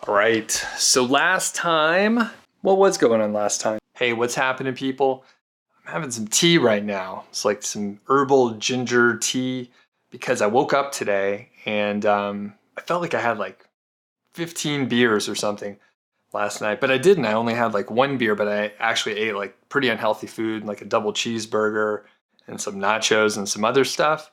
All right, so last time, what was going on last time? Hey, what's happening, people? I'm having some tea right now. It's like some herbal ginger tea because I woke up today and I felt like I had like 15 beers or something last night, but I didn't. I only had like one beer, but I actually ate like pretty unhealthy food, like a double cheeseburger and some nachos and some other stuff.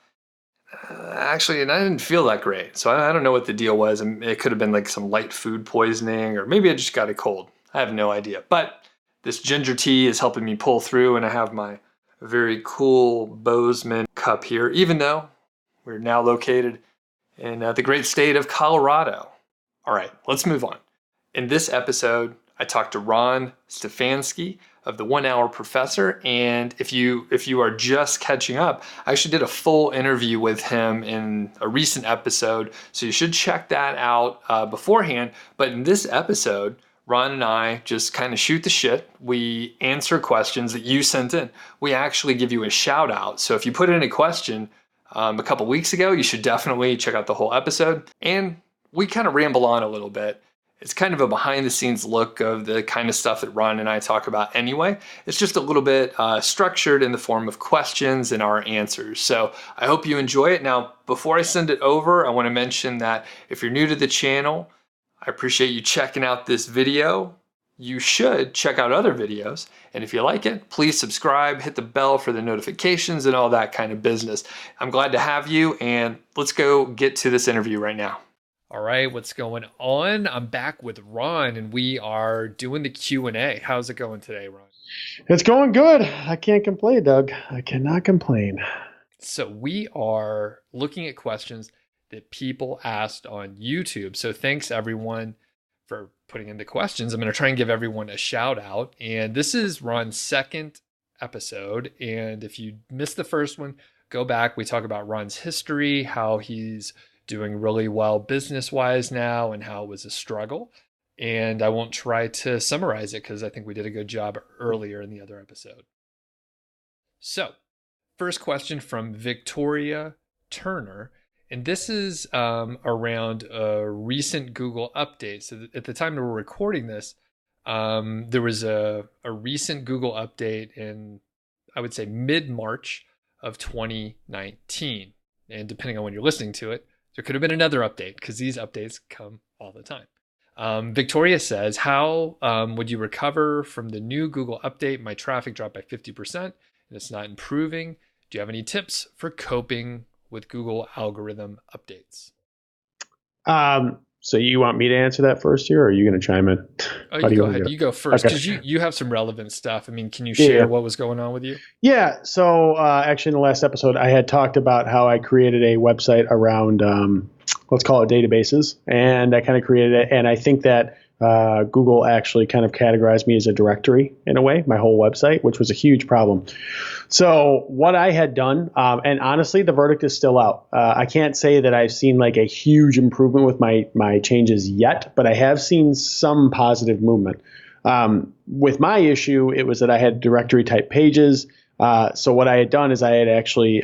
Actually, and I didn't feel that great. So I don't know what the deal was. It could have been like some light food poisoning, or maybe I just got a cold. I have no idea. But this ginger tea is helping me pull through, and I have my very cool Bozeman cup here, even though we're now located in the great state of Colorado. All right, let's move on. In this episode, I talked to Ron Stefanski of the 1 Hour Professor, and if you are just catching up, I actually did a full interview with him in a recent episode, so you should check that out beforehand. But in this episode, Ron and I just kind of shoot the shit. We answer questions that you sent in. We actually give you a shout out. So if you put in a question a couple weeks ago, you should definitely check out the whole episode. And we kind of ramble on a little bit. It's kind of a behind the scenes look of the kind of stuff that Ron and I talk about anyway. It's just a little bit structured in the form of questions and our answers. So I hope you enjoy it. Now, before I send it over, I want to mention that if you're new to the channel, I appreciate you checking out this video. You should check out other videos. And if you like it, please subscribe, hit the bell for the notifications and all that kind of business. I'm glad to have you, and let's go get to this interview right now. All right, what's going on? I'm back with Ron, and we are doing the Q&A. How's it going today, Ron? It's going good. I can't complain, Doug. I cannot complain. So we are looking at questions that people asked on YouTube. So thanks, everyone, for putting in the questions. I'm going to try and give everyone a shout out. And this is Ron's second episode. And if you missed the first one, go back. We talk about Ron's history, how he's doing really well business-wise now, and how it was a struggle. And I won't try to summarize it because I think we did a good job earlier in the other episode. So, first question from Victoria Turner. And this is around a recent Google update. So at the time that we're recording this, there was a recent Google update in, I would say, mid-March of 2019. And depending on when you're listening to it, there could have been another update because these updates come all the time. Victoria says, how would you recover from the new Google update? My traffic dropped by 50% and it's not improving. Do you have any tips for coping with Google algorithm updates? So you want me to answer that first here, or are you going to chime in? Oh, you go ahead. You go first because you have some relevant stuff. I mean, can you share what was going on with you? Yeah. So actually, in the last episode, I had talked about how I created a website around, let's call it databases, and I kind of created it. And I think that Google actually kind of categorized me as a directory in a way, my whole website, which was a huge problem. So what I had done, and honestly, the verdict is still out. I can't say that I've seen like a huge improvement with my changes yet, but I have seen some positive movement. With my issue, it was that I had directory type pages. So what I had done is I had actually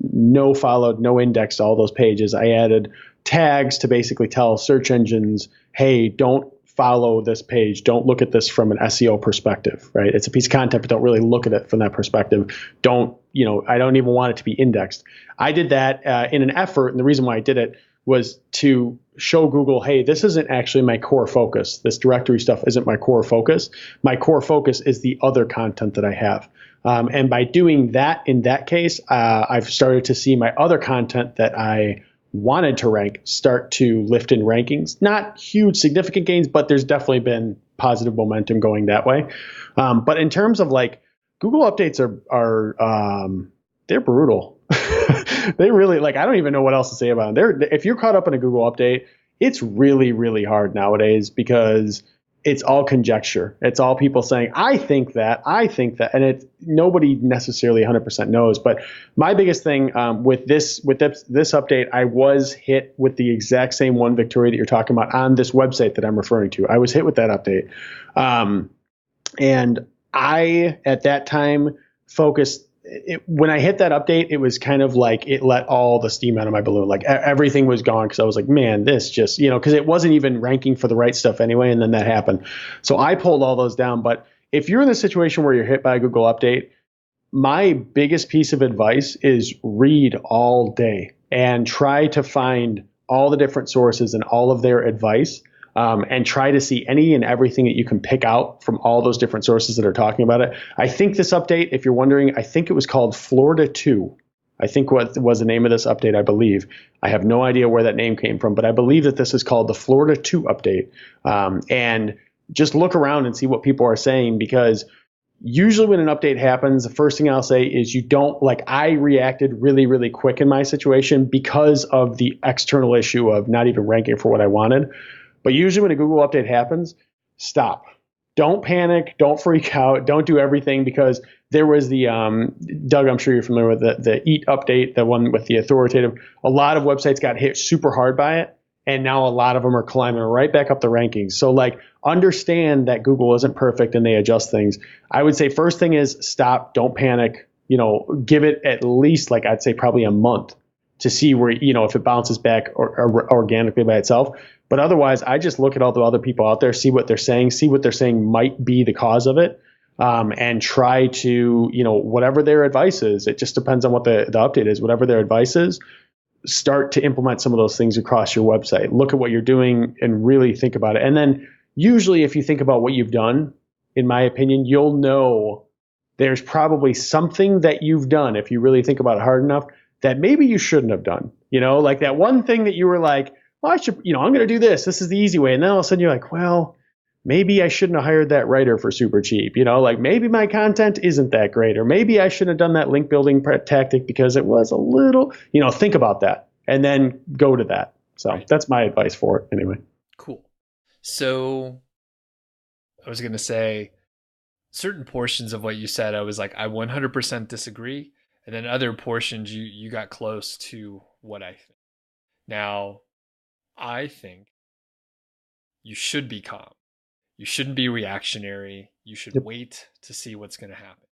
no followed, no indexed all those pages. I added tags to basically tell search engines, hey, don't follow this page. Don't look at this from an SEO perspective, right? It's a piece of content, but don't really look at it from that perspective. I don't even want it to be indexed. I did that in an effort, and the reason why I did it was to show Google, hey, this isn't actually my core focus. This directory stuff isn't my core focus. My core focus is the other content that I have. And by doing that, in that case, I've started to see my other content that I wanted to rank start to lift in rankings. Not huge significant gains, but there's definitely been positive momentum going that way. But in terms of like Google updates are they're brutal. They really, like, I don't even know what else to say about them. If you're caught up in a Google update, it's really, really hard nowadays because it's all conjecture. It's all people saying, I think that, and nobody necessarily 100% knows. But my biggest thing with this update, I was hit with the exact same one, Victoria, that you're talking about on this website that I'm referring to. I was hit with that update. And I, at that time, focused when I hit that update, it was kind of like it let all the steam out of my balloon. Like everything was gone because I was like, man, this just, because it wasn't even ranking for the right stuff anyway. And then that happened. So I pulled all those down. But if you're in a situation where you're hit by a Google update, my biggest piece of advice is read all day and try to find all the different sources and all of their advice. And try to see any and everything that you can pick out from all those different sources that are talking about it. I think this update, if you're wondering, I think it was called Florida 2. I think what was the name of this update, I believe. I have no idea where that name came from, but I believe that this is called the Florida 2 update. And just look around and see what people are saying, because usually when an update happens, the first thing I'll say is I reacted really, really quick in my situation because of the external issue of not even ranking for what I wanted. But usually when a Google update happens, stop. Don't panic. Don't freak out. Don't do everything, because there was the, Doug, I'm sure you're familiar with the EAT update, the one with the authoritative. A lot of websites got hit super hard by it, and now a lot of them are climbing right back up the rankings. So understand that Google isn't perfect and they adjust things. I would say first thing is stop. Don't panic. Give it at least I'd say probably a month to see where, if it bounces back or organically by itself. But otherwise, I just look at all the other people out there, see what they're saying might be the cause of it, and try to, whatever their advice is, it just depends on what the update is, whatever their advice is, start to implement some of those things across your website. Look at what you're doing and really think about it. And then usually if you think about what you've done, in my opinion, you'll know there's probably something that you've done, if you really think about it hard enough, that maybe you shouldn't have done. Like that one thing that you were like, well, I should, I'm going to do this. This is the easy way. And then all of a sudden you're like, well, maybe I shouldn't have hired that writer for super cheap. Maybe my content isn't that great, or maybe I shouldn't have done that link building tactic because it was a little, think about that and then go to that. So That's my advice for it anyway. Cool. So I was going to say certain portions of what you said, I was like, I 100% disagree. And then other portions, you got close to what I think. Now, I think you should be calm. You shouldn't be reactionary. You should wait to see what's going to happen.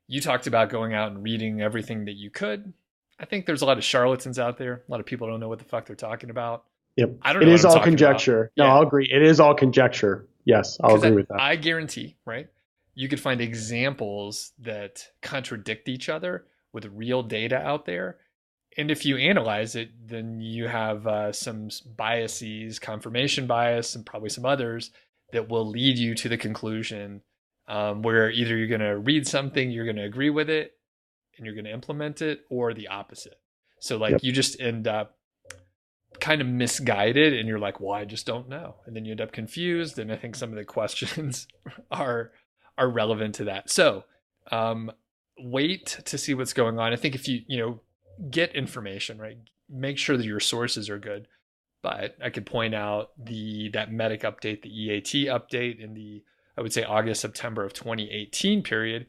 You talked about going out and reading everything that you could. I think there's a lot of charlatans out there. A lot of people don't know what the fuck they're talking about. Yep. I don't know. It is all conjecture. No, I'll agree. It is all conjecture. Yes, I'll agree with that. I guarantee, right? You could find examples that contradict each other with real data out there. And if you analyze it, then you have some biases, confirmation bias, and probably some others that will lead you to the conclusion where either you're going to read something, you're going to agree with it, and you're going to implement it, or the opposite. So you just end up kind of misguided, and you're like, well, I just don't know. And then you end up confused. And I think some of the questions are relevant to that. So wait to see what's going on. I think if you get information, right? Make sure that your sources are good. But I could point out that medic update, the EAT update in the, I would say August, September of 2018 period.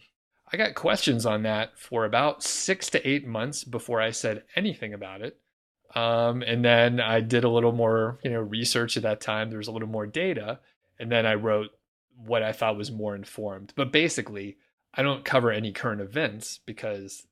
I got questions on that for about 6 to 8 months before I said anything about it. And then I did a little more, research at that time. There was a little more data. And then I wrote what I thought was more informed. But basically, I don't cover any current events because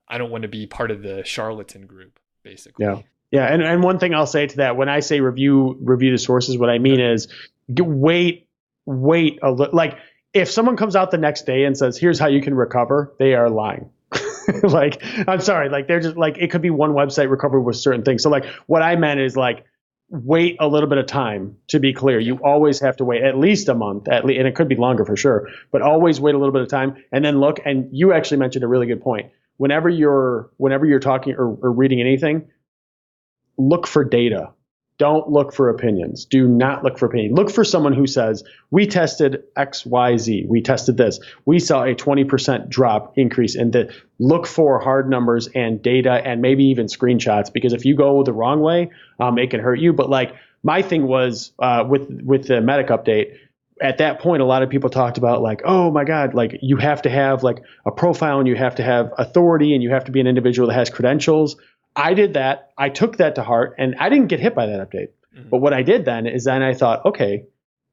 I don't want to be part of the charlatan group, basically. Yeah. Yeah. And one thing I'll say to that, when I say review the sources, what I mean is wait a little. Like if someone comes out the next day and says, here's how you can recover, they are lying. I'm sorry. They're just it could be one website recovered with certain things. So what I meant is wait a little bit of time. To be clear, you always have to wait at least a month, and it could be longer for sure, but always wait a little bit of time and then look. And you actually mentioned a really good point. Whenever you're talking or reading anything, look for data. Don't look for opinions. Do not look for opinions. Look for someone who says, we tested X, Y, Z. We tested this. We saw a 20% drop increase in the. Look for hard numbers and data and maybe even screenshots, because if you go the wrong way, it can hurt you. But my thing was with the medic update, at that point, a lot of people talked about oh my God, you have to have a profile and you have to have authority and you have to be an individual that has credentials. I did that. I took that to heart and I didn't get hit by that update. Mm-hmm. But what I did then is I thought, okay,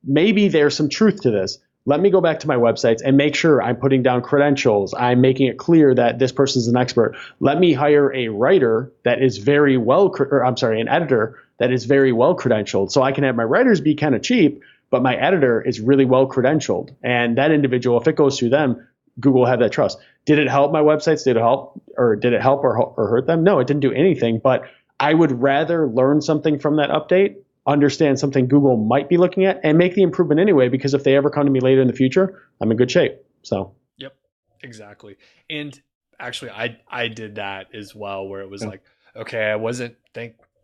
maybe there's some truth to this. let me go back to my websites and make sure I'm putting down credentials. I'm making it clear that this person is an expert. Let me hire a writer that is very well, or I'm sorry, an editor that is very well credentialed. So I can have my writers be kind of cheap, but my editor is really well credentialed. And that individual, if it goes through them, Google will have that trust. Did it help my websites? Did it help or hurt them? No, it didn't do anything. But I would rather learn something from that update, understand something Google might be looking at, and make the improvement anyway, because if they ever come to me later in the future, I'm in good shape. So yep, exactly. And actually I did that as well, where it was like, okay, I wasn't,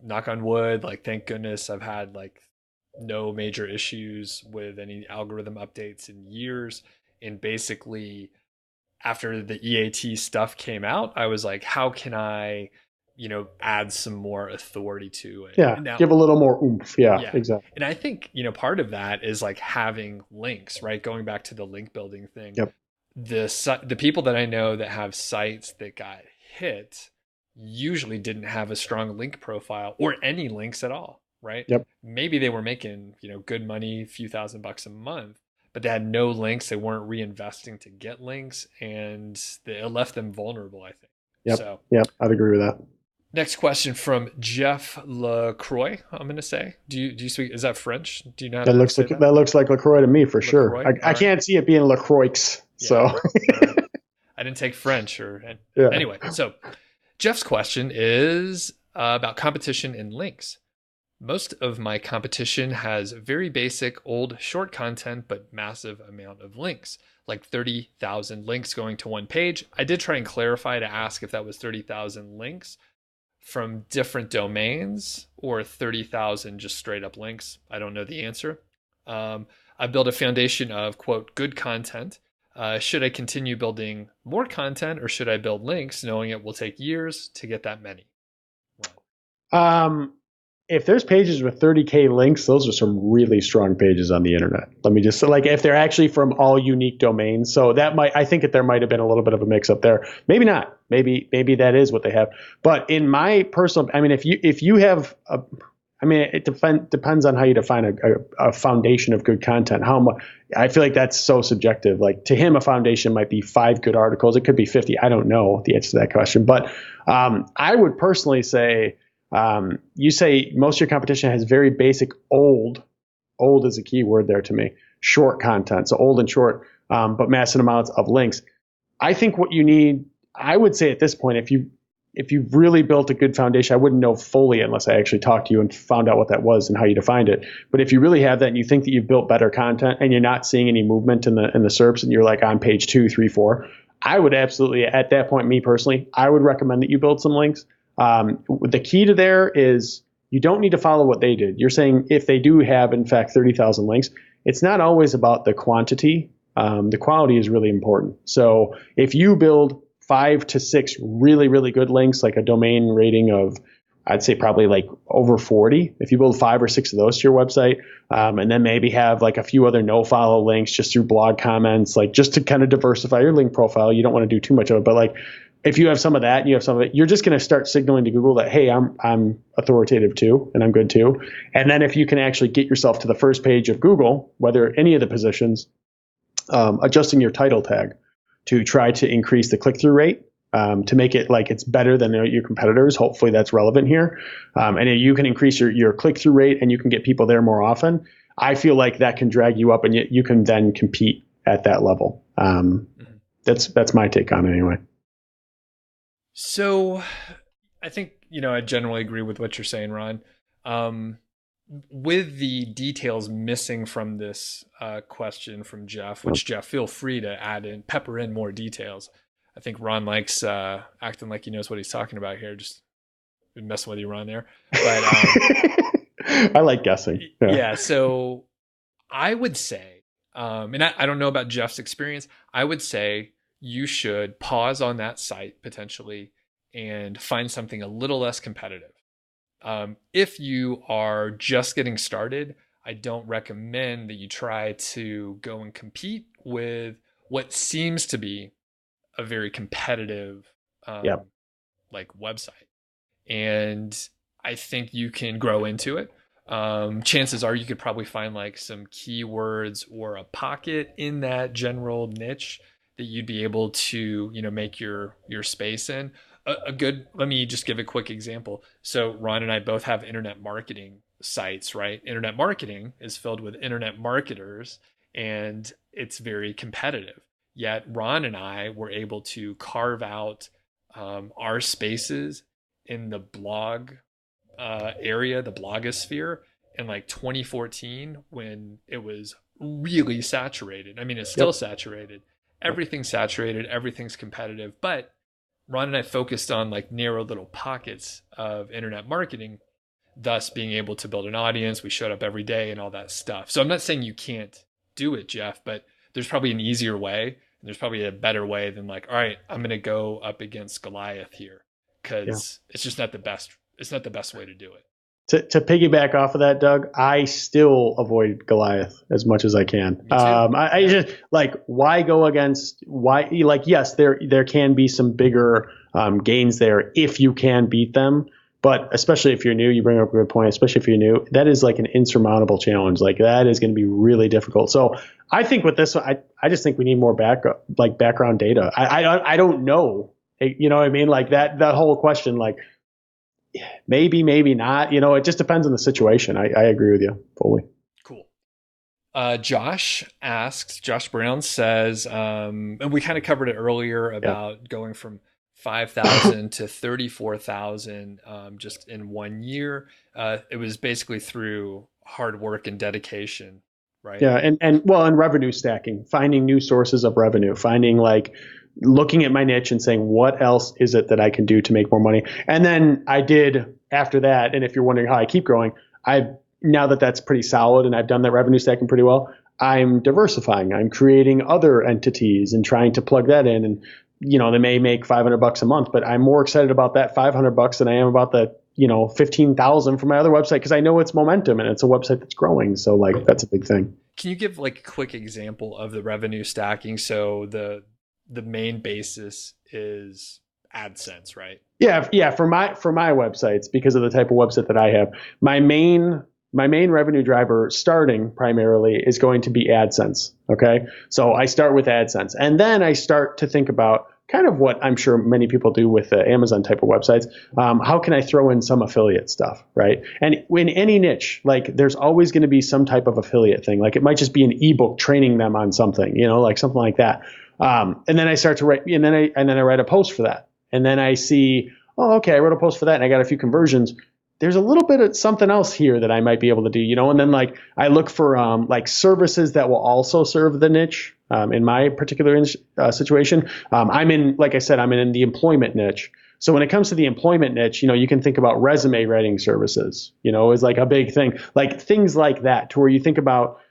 knock on wood, like thank goodness I've had like no major issues with any algorithm updates in years. And basically after the EAT stuff came out, I was like, how can I, add some more authority to it? yeah, Now, give a little more oomph. Yeah, yeah. exactly. And I think, part of that is like having links, right? Going back to the link building thing. Yep. The people that I know that have sites that got hit usually didn't have a strong link profile or any links at all, right? Yep. Maybe they were making, good money, a few $1,000s a month, but they had no links. They weren't reinvesting to get links, and it left them vulnerable, I think. Yep. So, yep, I'd agree with that. next question from Jeff LaCroix. I'm going to say, do you speak? Is that French? Do you know how That to looks say like that? that looks like LaCroix to me for sure. LaCroix? I can't see it being LaCroix. Yeah. So I didn't take French yeah. Anyway. So Jeff's question is about competition in links. Most of my competition has very basic old short content, but massive amount of links, like 30,000 links going to one page. I did try and clarify to ask if that was 30,000 links from different domains or 30,000 just straight up links. I don't know the answer. I built a foundation of, quote, good content. Should I continue building more content, or should I build links knowing it will take years to get that many? If there's pages with 30K links, those are some really strong pages on the internet. Let me just say, like, if they're actually from all unique domains. So I think that there might have been a little bit of a mix up there. Maybe not. Maybe that is what they have. But in my personal, if you have it depends on how you define a foundation of good content. How much, I feel like that's so subjective. Like, to him, a foundation might be 5 good articles. It could be 50. I don't know the answer to that question. But I would personally say, you say most of your competition has very basic old is a key word there to me, short content. So old and short, but massive amounts of links. I think what you need, I would say at this point, if you've really built a good foundation, I wouldn't know fully unless I actually talked to you and found out what that was and how you defined it. But if you really have that and you think that you've built better content and you're not seeing any movement in the SERPs and you're like on page 2, 3, 4, I would absolutely, at that point, me personally, I would recommend that you build some links. The key to there is you don't need to follow what they did. You're saying if they do have, in fact, 30,000 links, it's not always about the quantity. The quality is really important. So if you build 5 to 6 really, really good links, like a domain rating of, I'd say probably like over 40. If you build 5 or 6 of those to your website, and then maybe have like a few other no follow links just through blog comments, like just to kind of diversify your link profile. You don't want to do too much of it, but like, if you have some of that and you have some of it, you're just going to start signaling to Google that, hey, I'm authoritative too, and I'm good too. And then if you can actually get yourself to the first page of Google, whether any of the positions, adjusting your title tag to try to increase the click-through rate, to make it like it's better than your competitors. Hopefully that's relevant here. And you can increase your click-through rate and you can get people there more often. I feel like that can drag you up and you can then compete at that level. That's my take on it anyway. So I think, I generally agree with what you're saying, Ron. With the details missing from this question from Jeff, which Jeff, feel free to pepper in more details. I think Ron likes acting like he knows what he's talking about here. Just been messing with you, Ron, there. But I like guessing. Yeah. So I would say, and I don't know about Jeff's experience, I would say you should pause on that site potentially and find something a little less competitive. If you are just getting started, I don't recommend that you try to go and compete with what seems to be a very competitive like website. And I think you can grow into it. chances are you could probably find like some keywords or a pocket in that general niche that you'd be able to, make your space in. Let me just give a quick example. So Ron and I both have internet marketing sites, right? Internet marketing is filled with internet marketers and it's very competitive. Yet Ron and I were able to carve out our spaces in the blog area, the blogosphere, in like 2014 when it was really saturated. I mean, it's still saturated. Everything's saturated, everything's competitive, but Ron and I focused on like narrow little pockets of internet marketing, thus being able to build an audience. We showed up every day and all that stuff. So I'm not saying you can't do it, Jeff, but there's probably an easier way. And there's probably a better way than like, all right, I'm going to go up against Goliath here because it's just not the best. It's not the best way to do it. To piggyback off of that, Doug, I still avoid Goliath as much as I can. I just like, why go against, yes, there can be some bigger gains there if you can beat them. But especially if you're new, you bring up a good point, especially if you're new, that is like an insurmountable challenge. Like that is going to be really difficult. So I think with this, I just think we need more background data. I don't know, you know what I mean? Like that whole question, like, maybe not, it just depends on the situation. I agree with you fully. Cool. Josh Brown says, and we kind of covered it earlier about going from 5,000 to 34,000 just in 1 year. It was basically through hard work and dedication, right? Yeah. And revenue stacking, finding new sources of revenue, finding looking at my niche and saying, what else is it that I can do to make more money? And then I did after that. And if you're wondering how I keep growing, now that that's pretty solid and I've done that revenue stacking pretty well, I'm diversifying. I'm creating other entities and trying to plug that in. And, they may make $500 a month, but I'm more excited about that $500 than I am about the, 15,000 from my other website. Cause I know it's momentum and it's a website that's growing. So that's a big thing. Can you give a quick example of the revenue stacking? So the main basis is AdSense, right? Yeah. For my websites, because of the type of website that I have, my main revenue driver starting primarily is going to be AdSense. Okay. So I start with AdSense and then I start to think about kind of what I'm sure many people do with the Amazon type of websites. How can I throw in some affiliate stuff? Right. And in any niche, there's always going to be some type of affiliate thing. It might just be an ebook training them on something, something like that. And then I start to write, and then I write a post for that. And then I see, oh, okay, I wrote a post for that and I got a few conversions. There's a little bit of something else here that I might be able to do, and then I look for services that will also serve the niche. In my particular situation, I'm in the employment niche. So when it comes to the employment niche, you can think about resume writing services, is a big thing, things like that, to where you think about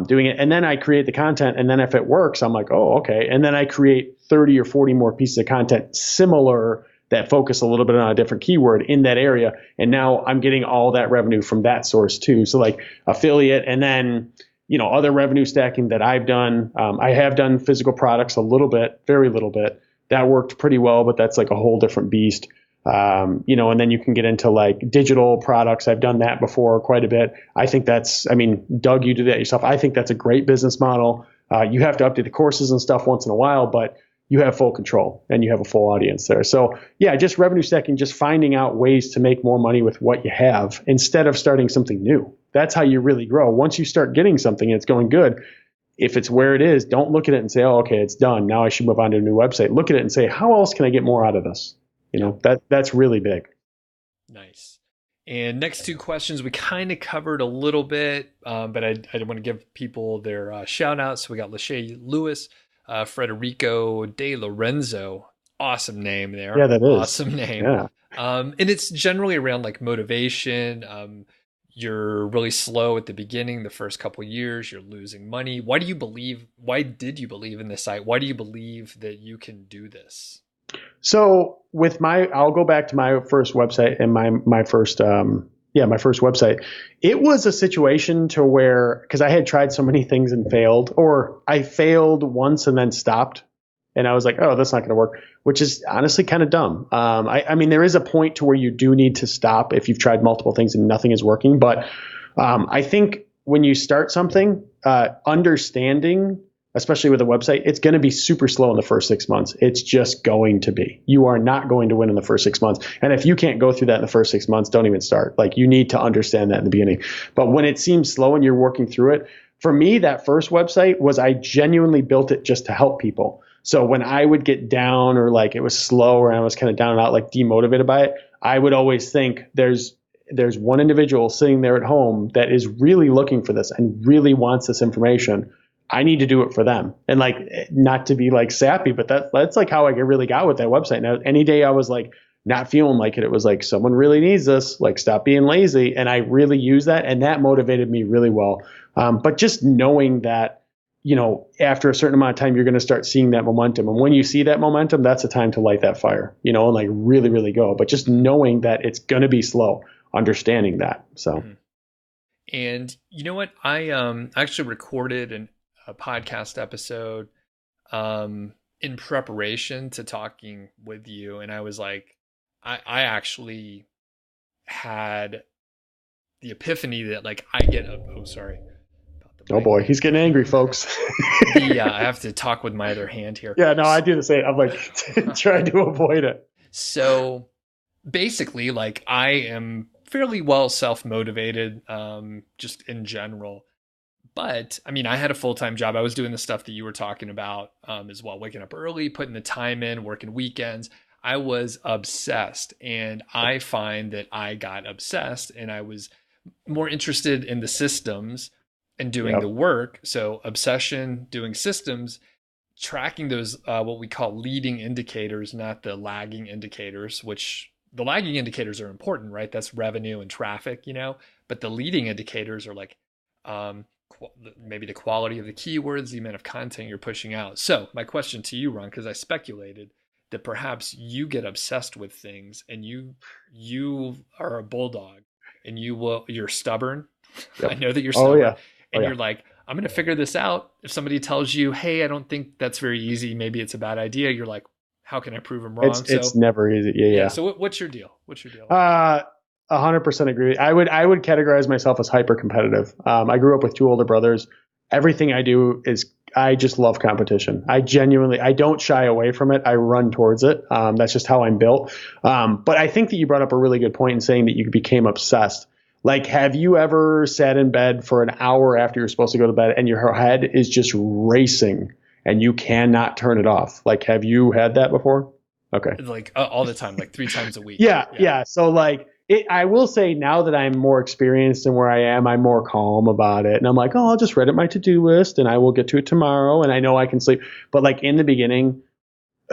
doing it. And then I create the content. And then if it works, I'm like, oh, okay. And then I create 30 or 40 more pieces of content similar that focus a little bit on a different keyword in that area. And now I'm getting all that revenue from that source too. So affiliate, and then, other revenue stacking that I've done. I have done physical products a little bit, very little bit. That worked pretty well, but that's a whole different beast. And then you can get into digital products. I've done that before quite a bit. I think Doug, you do that yourself. I think that's a great business model. You have to update the courses and stuff once in a while, but you have full control and you have a full audience there. So yeah, just revenue stacking, just finding out ways to make more money with what you have instead of starting something new. That's how you really grow. Once you start getting something and it's going good, if it's where it is, don't look at it and say, oh, okay, it's done. Now I should move on to a new website. Look at it and say, how else can I get more out of this? That's really big. Nice. And next two questions we kind of covered a little bit, but I want to give people their shout outs. So we got Lachey Lewis, Federico De Lorenzo. Awesome name there. Yeah, that is. Awesome name. Yeah. And it's generally around motivation. You're really slow at the beginning, the first couple of years, you're losing money. Why did you believe in this site? Why do you believe that you can do this? So I'll go back to my first website and my first website. It was a situation to where, because I had tried so many things and failed, or I failed once and then stopped. And I was like, oh, that's not going to work, which is honestly kind of dumb. There is a point to where you do need to stop if you've tried multiple things and nothing is working. But I think when you start something, understanding, especially with a website, it's going to be super slow in the first 6 months. It's just going to be. You are not going to win in the first 6 months. And if you can't go through that in the first 6 months, don't even start. Like, you need to understand that in the beginning. But when it seems slow and you're working through it, for me, that first website was, I genuinely built it just to help people. So when I would get down, or like it was slow, or I was kind of down and out, like demotivated by it, I would always think there's one individual sitting there at home that is really looking for this and really wants this information. I need to do it for them. And like, not to be like sappy, but that's like how I really got with that website. Now, any day I was like not feeling like it was like, someone really needs this, like, stop being lazy. And I really use that. And that motivated me really well. But just knowing that, after a certain amount of time, you're going to start seeing that momentum. And when you see that momentum, that's the time to light that fire, and like really, really go. But just knowing that it's going to be slow, understanding that. So. Mm-hmm. And you know what? I actually recorded a podcast episode in preparation to talking with you. And I was like, I actually had the epiphany that like I get sorry. Oh boy, he's getting angry, folks. I have to talk with my other hand here. Yeah, no, I do the same. I'm like trying to avoid it. So basically, like, I am fairly well self-motivated, just in general. But I mean, I had a full-time job. I was doing the stuff that you were talking about as well, waking up early, putting the time in, working weekends. I was obsessed, and I find that I got obsessed, and I was more interested in the systems and doing the work. So obsession, doing systems, tracking those, what we call leading indicators, not the lagging indicators, which the lagging indicators are important, right? That's revenue and traffic, but the leading indicators are like, maybe the quality of the keywords, the amount of content you're pushing out. So my question to you, Ron, because I speculated that perhaps you get obsessed with things, and you are a bulldog, and you're stubborn. Yep. I know that you're stubborn. And you're like, I'm going to figure this out. If somebody tells you, hey, I don't think that's very easy, maybe it's a bad idea, you're like, how can I prove them wrong? It's never easy. Yeah. So what's your deal? 100% agree. I would categorize myself as hyper competitive. I grew up with two older brothers. Everything I do I just love competition. I don't shy away from it. I run towards it. That's just how I'm built. But I think that you brought up a really good point in saying that you became obsessed. Like, have you ever sat in bed for an hour after you're supposed to go to bed and your head is just racing and you cannot turn it off? Like, have you had that before? Okay. Like all the time, like 3 times a week. Yeah. So like, I will say now that I'm more experienced in where I am, I'm more calm about it. And I'm like, I'll just write up my to-do list and I will get to it tomorrow. And I know I can sleep. But like in the beginning,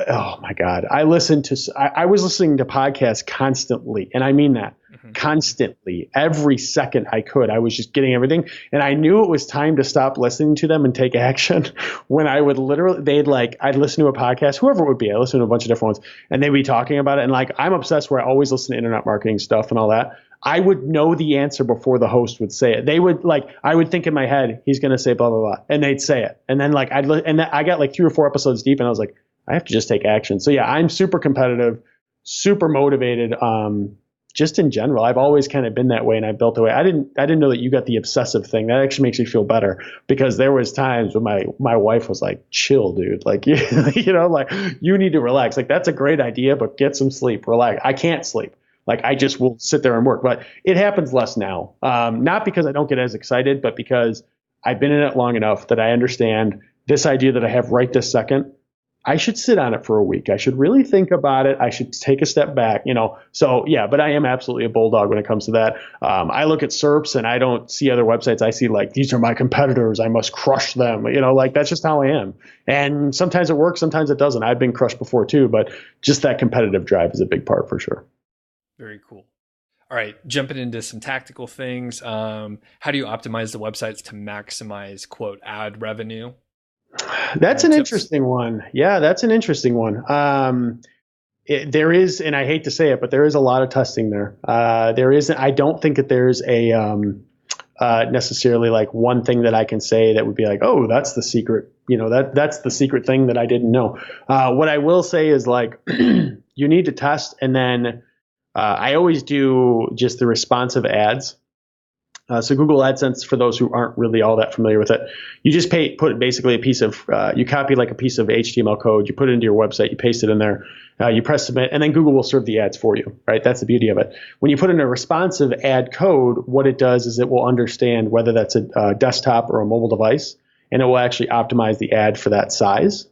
oh my God, I was listening to podcasts constantly. And I mean that constantly, every second I could. I was just getting everything. And I knew it was time to stop listening to them and take action when I would I'd listen to a podcast, whoever it would be. I listened to a bunch of different ones and they'd be talking about it. And like, I'm obsessed where I always listen to internet marketing stuff and all that. I would know the answer before the host would say it. I would think in my head, he's going to say blah, blah, blah. And they'd say it. And then like, I got like 3 or 4 episodes deep and I was like, I have to just take action. So yeah, I'm super competitive, super motivated. Just in general, I've always kind of been that way, and I built the way. I didn't know that you got the obsessive thing. That actually makes me feel better, because there was times when my wife was like, "Chill, dude. Like, like, you need to relax. Like, that's a great idea, but get some sleep. Relax." I can't sleep. Like, I just will sit there and work. But it happens less now. Not because I don't get as excited, but because I've been in it long enough that I understand this idea that I have right this second. I should sit on it for a week. I should really think about it. I should take a step back, So yeah, but I am absolutely a bulldog when it comes to that. I look at SERPs and I don't see other websites. I see like, these are my competitors. I must crush them. Like, that's just how I am. And sometimes it works, sometimes it doesn't. I've been crushed before too, but just that competitive drive is a big part for sure. Very cool. All right, jumping into some tactical things. How do you optimize the websites to maximize, quote, ad revenue? That's an interesting one. Yeah, that's an interesting one. There is, and I hate to say it, but there is a lot of testing there. I don't think that there's a necessarily like one thing that I can say that would be like, oh, that's the secret. That's the secret thing that I didn't know. What I will say is like, you need to test, and then I always do just the responsive ads. So Google AdSense, for those who aren't really all that familiar with it, you just put basically a piece of, you copy like a piece of HTML code, you put it into your website, you paste it in there, you press submit, and then Google will serve the ads for you, right? That's the beauty of it. When you put in a responsive ad code, what it does is it will understand whether that's a desktop or a mobile device, and it will actually optimize the ad for that size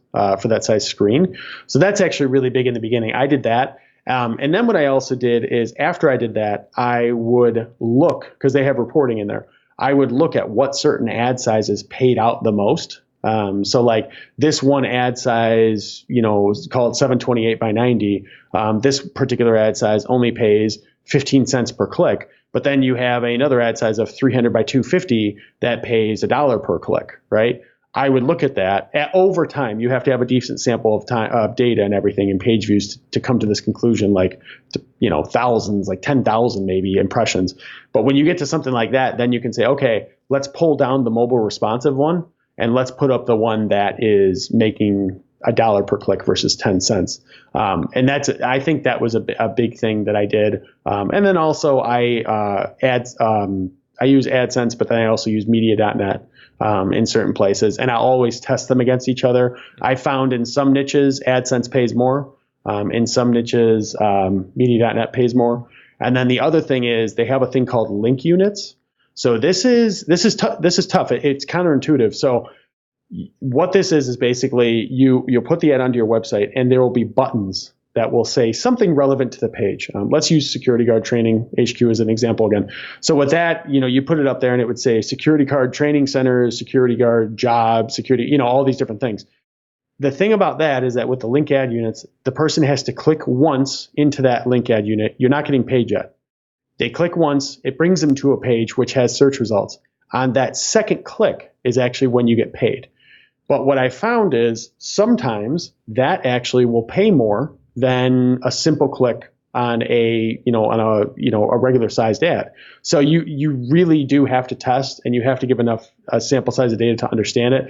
screen. So that's actually really big in the beginning. I did that. And then what I also did is after I did that, I would look, because they have reporting in there, I would look at what certain ad sizes paid out the most. So like this one ad size, call it 728 by 90. This particular ad size only pays 15 cents per click. But then you have another ad size of 300 by 250 that pays $1 per click, right? I would look at that. Over time, you have to have a decent sample of time, data and everything and page views to come to this conclusion, like, thousands, like 10,000 maybe impressions. But when you get to something like that, then you can say, okay, let's pull down the mobile responsive one and let's put up the one that is making $1 per click versus 10 cents. And I think that was a big thing that I did. And then also I use AdSense, but then I also use media.net. In certain places, and I always test them against each other. I found in some niches, AdSense pays more. In some niches, media.net pays more. And then the other thing is they have a thing called link units. So this is tough. It's counterintuitive. So what this is basically you'll put the ad onto your website, and there will be buttons that will say something relevant to the page. Let's use Security Guard Training HQ as an example again. So with that, you put it up there and it would say Security Guard Training Centers, Security Guard Job, Security, all these different things. The thing about that is that with the link ad units, the person has to click once into that link ad unit. You're not getting paid yet. They click once, it brings them to a page which has search results. On that second click is actually when you get paid. But what I found is sometimes that actually will pay more than a simple click on a regular sized ad. So you really do have to test, and you have to give enough sample size of data to understand it.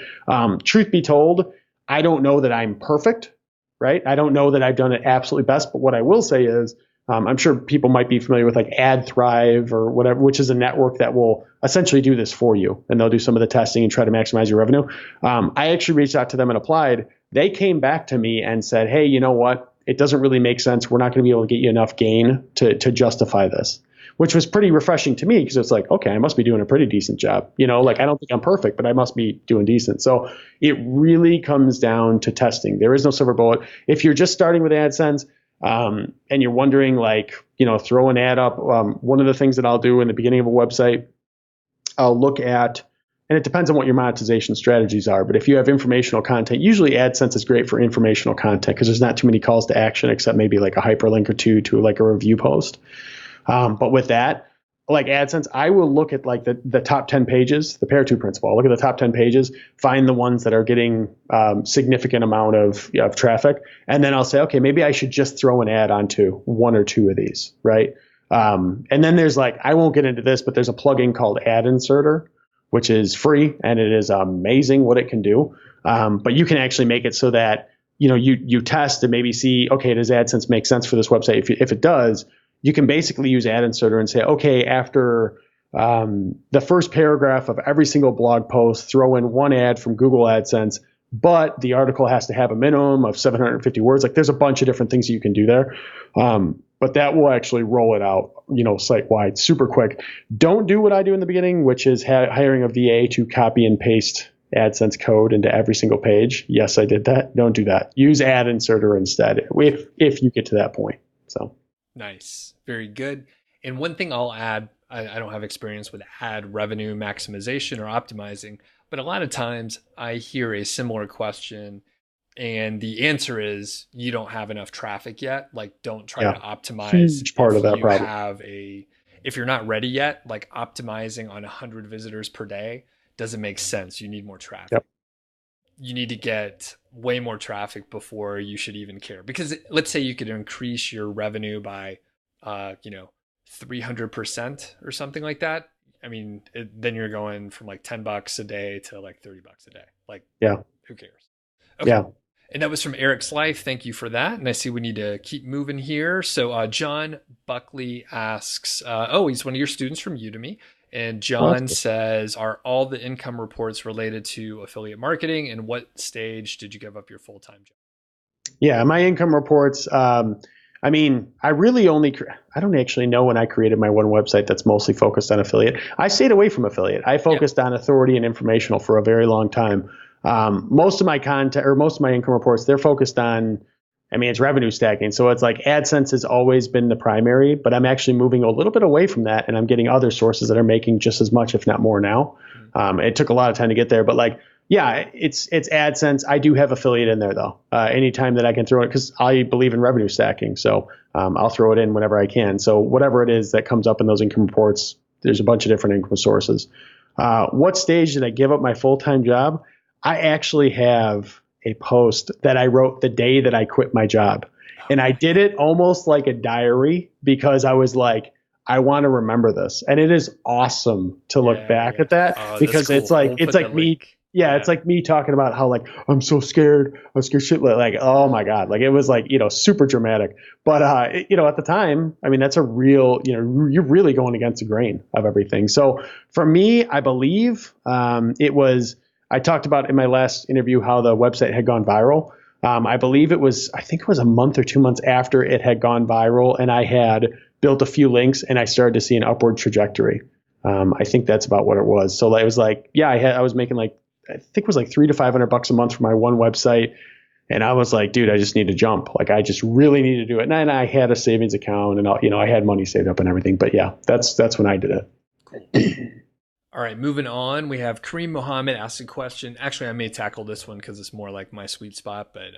Truth be told, I don't know that I'm perfect, right? I don't know that I've done it absolutely best, but what I will say is I'm sure people might be familiar with like AdThrive or whatever, which is a network that will essentially do this for you, and they'll do some of the testing and try to maximize your revenue. I actually reached out to them and applied. They came back to me and said, hey, you know what? It doesn't really make sense. We're not going to be able to get you enough gain to justify this, which was pretty refreshing to me because it's like, okay, I must be doing a pretty decent job. Like I don't think I'm perfect, but I must be doing decent. So it really comes down to testing. There is no silver bullet. If you're just starting with AdSense and you're wondering, throw an ad up, one of the things that I'll do in the beginning of a website, I'll look at, and it depends on what your monetization strategies are. But if you have informational content, usually AdSense is great for informational content because there's not too many calls to action except maybe like a hyperlink or two to like a review post. But with that, like AdSense, I will look at like the top 10 pages, the pair two principle. I'll look at the top 10 pages, find the ones that are getting significant amount of traffic. And then I'll say, okay, maybe I should just throw an ad onto one or two of these, right? And then there's I won't get into this, but there's a plugin called Ad Inserter, which is free, and it is amazing what it can do. But you can actually make it so that, you test and maybe see, okay, does AdSense make sense for this website? If it does, you can basically use Ad Inserter and say, okay, after the first paragraph of every single blog post, throw in one ad from Google AdSense, but the article has to have a minimum of 750 words. Like there's a bunch of different things that you can do there. But that will actually roll it out, site-wide super quick. Don't do what I do in the beginning, which is hiring a VA to copy and paste AdSense code into every single page. Yes, I did that. Don't do that. Use Ad Inserter instead if you get to that point. So nice. Very good. And one thing I'll add, I don't have experience with ad revenue maximization or optimizing, but a lot of times I hear a similar question and the answer is you don't have enough traffic yet. Like don't try to optimize. Huge part of that problem. If you're not ready yet, like optimizing on 100 visitors per day doesn't make sense. You need more traffic. Yep. You need to get way more traffic before you should even care. Because let's say you could increase your revenue by 300% or something like that. I mean, then you're going from like $10 a day to like $30 a day. Like, yeah, who cares? Okay. Yeah. And that was from Eric's Life. Thank you for that. And I see we need to keep moving here. So John Buckley asks, he's one of your students from Udemy. And Oh, that's John good. says, are all the income reports related to affiliate marketing? And what stage did you give up your full-time job? Yeah, my income reports. I mean, I really only, I don't actually know when I created my one website that's mostly focused on affiliate. I stayed away from affiliate. I Yeah. focused on authority and informational for a very long time. Most of my content or most of my income reports, they're focused on, I mean, it's revenue stacking. So it's like AdSense has always been the primary, but I'm actually moving a little bit away from that, and I'm getting other sources that are making just as much, if not more now. It took a lot of time to get there, but like, yeah, it's AdSense. I do have affiliate in there though. Anytime that I can throw it, because I believe in revenue stacking, so I'll throw it in whenever I can. So whatever it is that comes up in those income reports, there's a bunch of different income sources. What stage did I give up my full time job? I actually have a post that I wrote the day that I quit my job, and I did it almost like a diary because I was like, I want to remember this, and it is awesome to look Yeah, back yeah. at that Oh, that's because cool. We'll it's put like that me. link. Yeah, it's Yeah. like me talking about how like I'm so scared, I'm scared shit. Like, oh my god, like it was like super dramatic. But at the time, I mean that's a real you're really going against the grain of everything. So for me, I believe it was. I talked about in my last interview how the website had gone viral. I think it was a month or 2 months after it had gone viral, and I had built a few links, and I started to see an upward trajectory. I think that's about what it was. So it was like, yeah, I was making like, I think it was like $300 to $500 a month for my one website. And I was like, dude, I just need to jump. Like, I just really need to do it. And I had a savings account, and I had money saved up and everything. But yeah, that's when I did Cool. it. All right, moving on. We have Kareem Mohammed asked a question. Actually, I may tackle this one because it's more like my sweet spot. But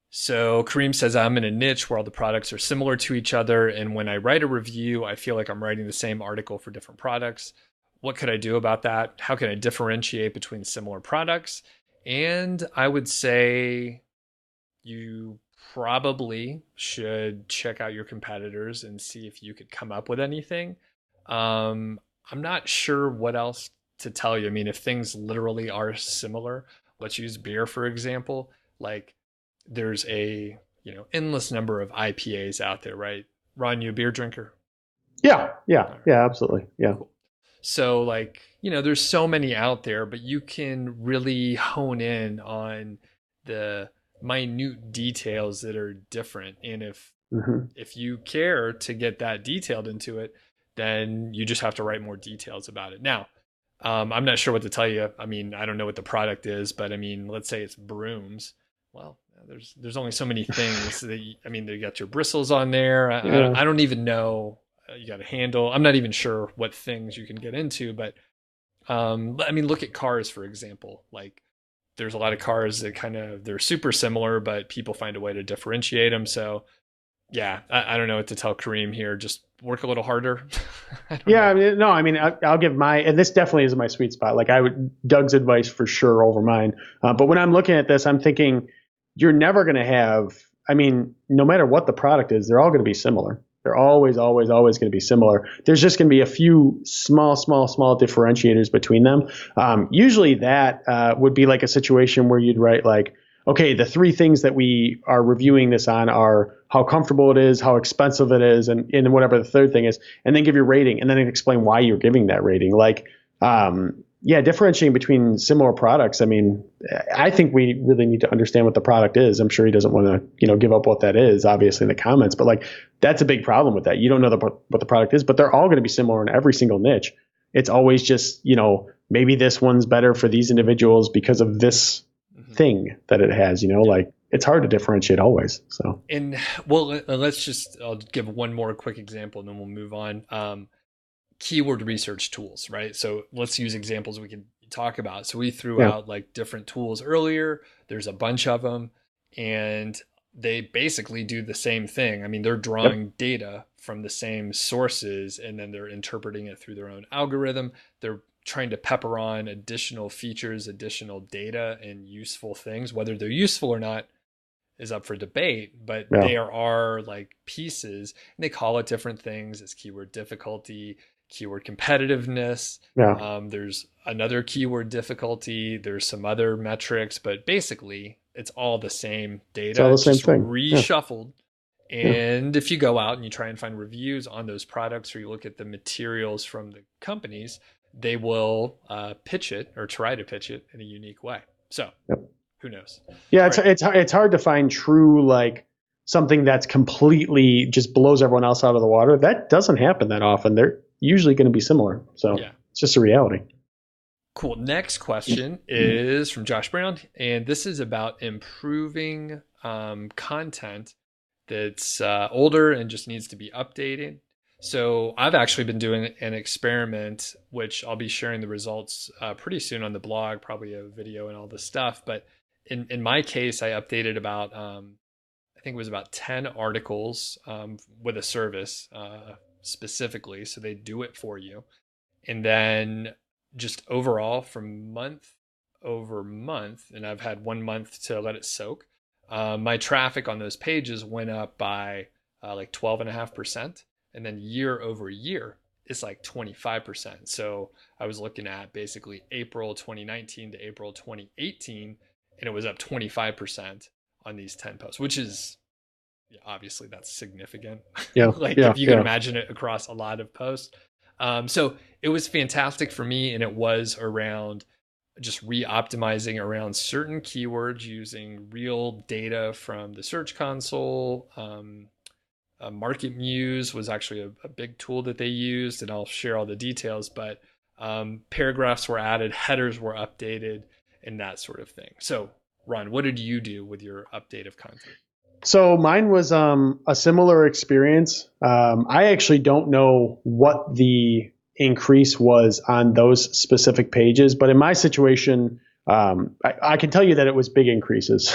so Kareem says, I'm in a niche where all the products are similar to each other. And when I write a review, I feel like I'm writing the same article for different products. What could I do about that? How can I differentiate between similar products? And I would say you probably should check out your competitors and see if you could come up with anything. I'm not sure what else to tell you. I mean, if things literally are similar, let's use beer for example. Like there's a endless number of IPAs out there, right? Ron, you a beer drinker? Yeah, yeah, All right, yeah, absolutely. Yeah. cool. So like, there's so many out there, but you can really hone in on the minute details that are different. And Hmm. if you care to get that detailed into it, then you just have to write more details about it. Now, I'm not sure what to tell you. I mean, I don't know what the product is, but I mean, let's say it's brooms. Well, there's only so many things that I mean, they got your bristles on there. Yeah. I don't even know. You got a handle. I'm not even sure what things you can get into, but I mean, look at cars for example. Like, there's a lot of cars that they're super similar, but people find a way to differentiate them. So yeah, I don't know what to tell Kareem here. Just work a little harder. I don't Yeah, know. I mean, no, I mean, I'll give and this definitely is my sweet spot. Like, I would Doug's advice for sure over mine. But when I'm looking at this, I'm thinking you're never going to have. I mean, no matter what the product is, they're all going to be similar. They're always, always, always going to be similar. There's just going to be a few small, small, small differentiators between them. Usually, that would be like a situation where you'd write like, okay, the three things that we are reviewing this on are how comfortable it is, how expensive it is, and whatever the third thing is, and then give your rating, and then explain why you're giving that rating. Like, yeah, differentiating between similar products. I mean, I think we really need to understand what the product is. I'm sure he doesn't want to, give up what that is, obviously in the comments, but like that's a big problem with that. You don't know what the product is, but they're all going to be similar in every single niche. It's always just, maybe this one's better for these individuals because of this Mhm. thing that it has. Yeah. Like it's hard to differentiate always. So And well, I'll give one more quick example and then we'll move on. Keyword research tools, right? So let's use examples we can talk about. So we threw yeah, out like different tools earlier. There's a bunch of them and they basically do the same thing. I mean, they're yep, drawing data from the same sources and then they're interpreting it through their own algorithm. They're trying to pepper on additional features, additional data, and useful things. Whether they're useful or not is up for debate, but yeah, there are like pieces, and they call it different things as keyword difficulty, keyword competitiveness. yeah. There's another keyword difficulty. There's some other metrics, but basically it's all the same It's all data, the same just thing. Yeah, reshuffled Yeah. And if you go out and you try and find reviews on those products, or you look at the materials from the companies, they will pitch it or try to pitch it in a unique way. So Yep. who knows? Yeah, All right. it's hard to find true, like, something that's completely just blows everyone else out of the water. That doesn't happen that often. They're usually going to be similar. So Yeah. it's just a reality. Cool. Next question is from Josh Brown, and this is about improving content that's older and just needs to be updated. So I've actually been doing an experiment, which I'll be sharing the results pretty soon on the blog, probably a video and all this stuff. But in my case, I updated about I think it was about 10 articles with a service specifically, so they do it for you, and then just overall from month over month, and I've had 1 month to let it soak. My traffic on those pages went up by like 12.5%. And then year over year, it's like 25%. So I was looking at basically April 2019 to April 2018, and it was up 25% on these 10 posts, which is, yeah, obviously that's significant. Yeah. Like Yeah. if you can imagine it across a lot of posts. So it was fantastic for me, and it was around just re-optimizing around certain keywords using real data from the Search Console. Market Muse was actually a big tool that they used, and I'll share all the details, but paragraphs were added, headers were updated, and that sort of thing. So Ron, what did you do with your update of content? So mine was a similar experience. I actually don't know what the increase was on those specific pages, but in my situation, I can tell you that it was big increases.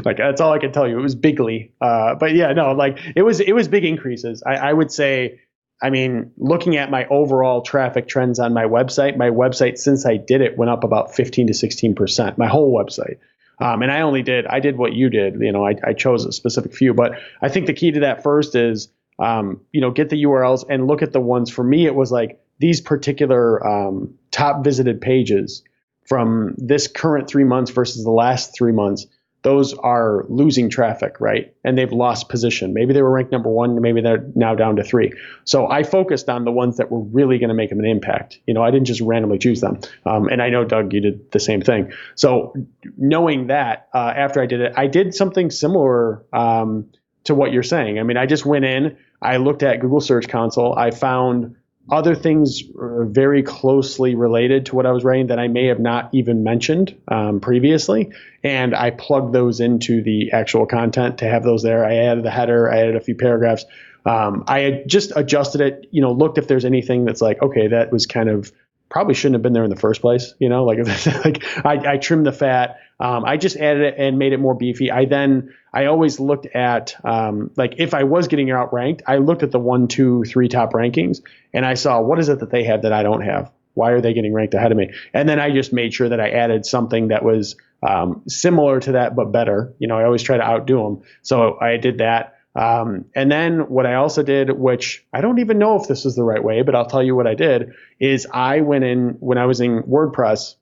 Like, that's all I can tell you. It was bigly. But yeah, no, like, it was big increases. I would say, I mean, looking at my overall traffic trends on my website since I did it went up about 15 to 16%, my whole website. And I did what you did. You know, I chose a specific few, but I think the key to that first is, get the URLs and look at the ones. For me, it was like these particular top visited pages from this current 3 months versus the last 3 months. Those are losing traffic, right? And they've lost position. Maybe they were ranked number one, maybe they're now down to 3. So I focused on the ones that were really going to make them an impact. You know, I didn't just randomly choose them. And I know, Doug, you did the same thing. So knowing that, after I did it, I did something similar to what you're saying. I mean, I just went in, I looked at Google Search Console, I found other things very closely related to what I was writing that I may have not even mentioned previously. And I plugged those into the actual content to have those there. I added the header, I added a few paragraphs. I had just adjusted it, looked if there's anything that's like, okay, that was kind of probably shouldn't have been there in the first place. Like I trimmed the fat. I just added it and made it more beefy. I always looked at, like, if I was getting outranked, I looked at the 1, 2, 3 top rankings, and I saw, what is it that they have that I don't have? Why are they getting ranked ahead of me? And then I just made sure that I added something that was similar to that, but better. I always try to outdo them. So I did that. And then what I also did, which I don't even know if this is the right way, but I'll tell you what I did, is I went in, when I was in WordPress,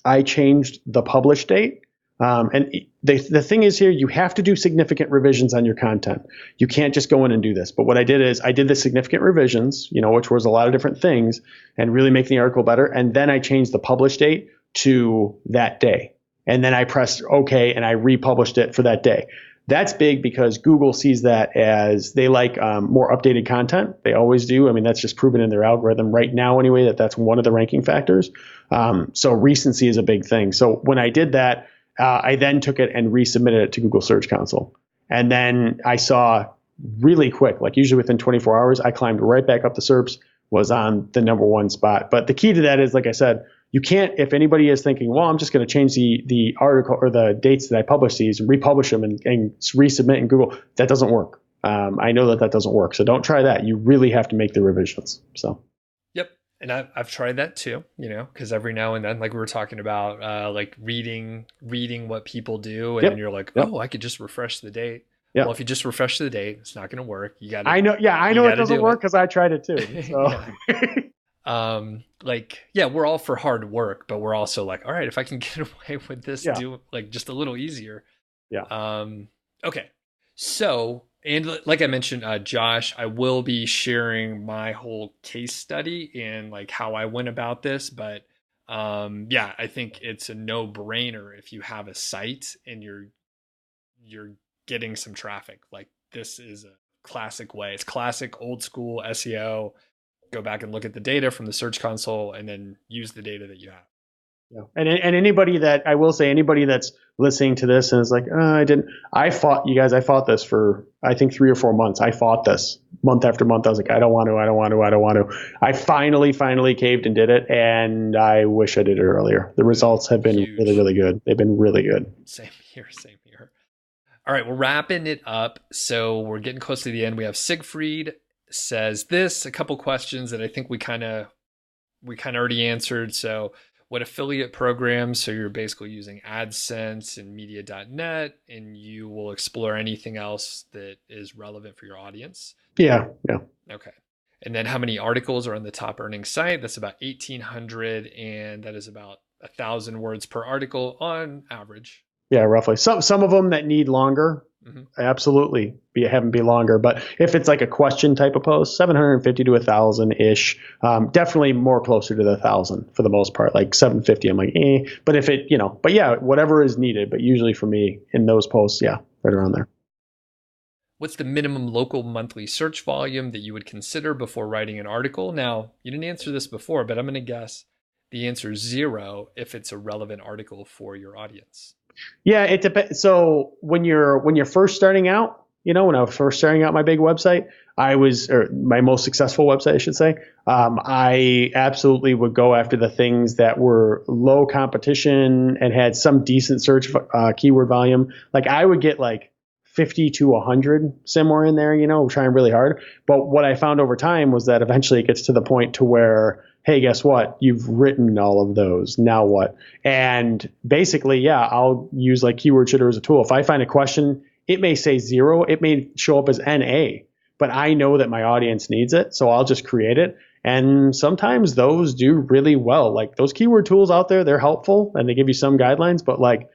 I changed the publish date. And the thing is here, you have to do significant revisions on your content. You can't just go in and do this. But what I did is I did the significant revisions, which was a lot of different things, and really make the article better. And then I changed the publish date to that day. And then I pressed OK, and I republished it for that day. That's big because Google sees that as they like more updated content. They always do. I mean, that's just proven in their algorithm right now anyway, that's one of the ranking factors. So recency is a big thing. So when I did that, I then took it and resubmitted it to Google Search Console. And then I saw really quick, like usually within 24 hours, I climbed right back up the SERPs, was on the number 1 spot. But the key to that is, like I said, you can't, if anybody is thinking, well, I'm just going to change the article or the dates that I publish these and republish them and resubmit in Google, that doesn't work. I know that doesn't work. So don't try that. You really have to make the revisions. So. Yep. And I've tried that too, because every now and then, like we were talking about, like reading what people do. And then you're like, oh, I could just refresh the date. Yep. Well, if you just refresh the date, it's not going to work. You got to. I know. Yeah, I know it doesn't work because I tried it too. So. We're all for hard work, but we're also like, all right, if I can get away with this, do like just a little easier. Yeah. Okay. So And like I mentioned, Josh, I will be sharing my whole case study and like how I went about this. But yeah, I think it's a no-brainer if you have a site and you're getting some traffic. Like this is a classic way. It's classic old school SEO. Go back and look at the data from the Search Console and then use the data that you have. Yeah. And anybody that I will say, anybody that's listening to this and is like, I fought you guys. I fought this for, I think 3 or 4 months. I fought this month after month. I was like, I don't want to. I finally caved and did it. And I wish I did it earlier. The results have been Huge. really, really good. They've been really good. Same here. All right, we're wrapping it up. So we're getting close to the end. We have Siegfried says this, a couple questions that I think we kind of already answered. So what affiliate programs? So you're basically using AdSense and media.net, and you will explore anything else that is relevant for your audience. Yeah. Okay. And then how many articles are on the top earning site? That's about 1,800, and that is about 1,000 words per article on average. Yeah, roughly. Some of them that need longer, absolutely have them be longer. But if it's like a question type of post, 750 to 1,000 ish, definitely more closer to the 1,000 for the most part. Like 750, I'm like, eh. But if it, but yeah, whatever is needed. But usually for me in those posts, yeah, right around there. What's the minimum local monthly search volume that you would consider before writing an article? Now, you didn't answer this before, but I'm going to guess the answer is 0 if it's a relevant article for your audience. Yeah, it depends. So when you're first starting out, when I was first starting out my big website, or my most successful website, I should say, I absolutely would go after the things that were low competition and had some decent search keyword volume. Like I would get like 50 to 100 somewhere in there, trying really hard. But what I found over time was that eventually it gets to the point to where, hey, guess what? You've written all of those. Now what? And basically, yeah, I'll use like Keyword Shitter as a tool. If I find a question, it may say 0, it may show up as NA, but I know that my audience needs it. So I'll just create it. And sometimes those do really well. Like those keyword tools out there, they're helpful and they give you some guidelines, but like,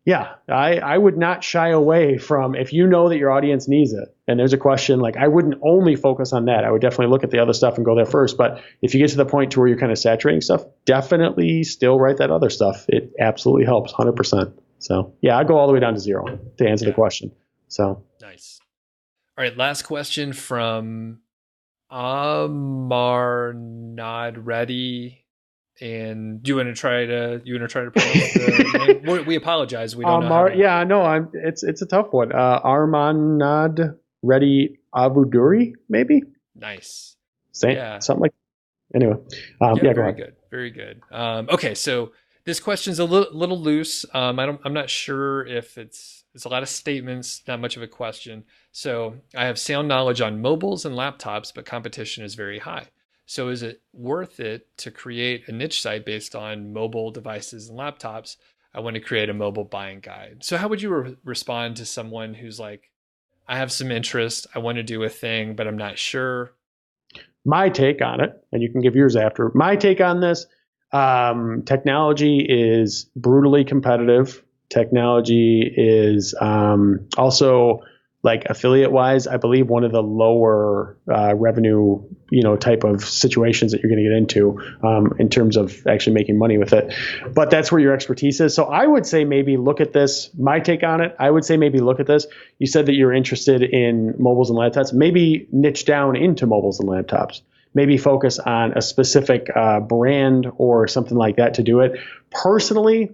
yeah, I would not shy away from, if you know that your audience needs it and there's a question, like I wouldn't only focus on that. I would definitely look at the other stuff and go there first. But if you get to the point to where you're kind of saturating stuff, definitely still write that other stuff. It absolutely helps 100%. So yeah, I go all the way down to 0 to answer the question. So nice. All right, last question from Amar Not Ready. And do you want to try to pronounce the name? We apologize. We don't know. Yeah, no, it's a tough one. Armanad Reddy Avuduri, maybe. Nice. Something like. Anyway, go ahead. Very good. Okay, so this question's a little loose. I'm not sure if it's a lot of statements, not much of a question. So I have sound knowledge on mobiles and laptops, but competition is very high. So is it worth it to create a niche site based on mobile devices and laptops? I want to create a mobile buying guide. So how would you respond to someone who's like, I have some interest, I want to do a thing, but I'm not sure? My take on it, and you can give yours after. My take on this, technology is brutally competitive. Technology is also, like affiliate wise, I believe one of the lower revenue, type of situations that you're going to get into in terms of actually making money with it. But that's where your expertise is. So I would say maybe look at this. My take on it, I would say maybe look at this. You said that you're interested in mobiles and laptops. Maybe niche down into mobiles and laptops. Maybe focus on a specific brand or something like that to do it. Personally,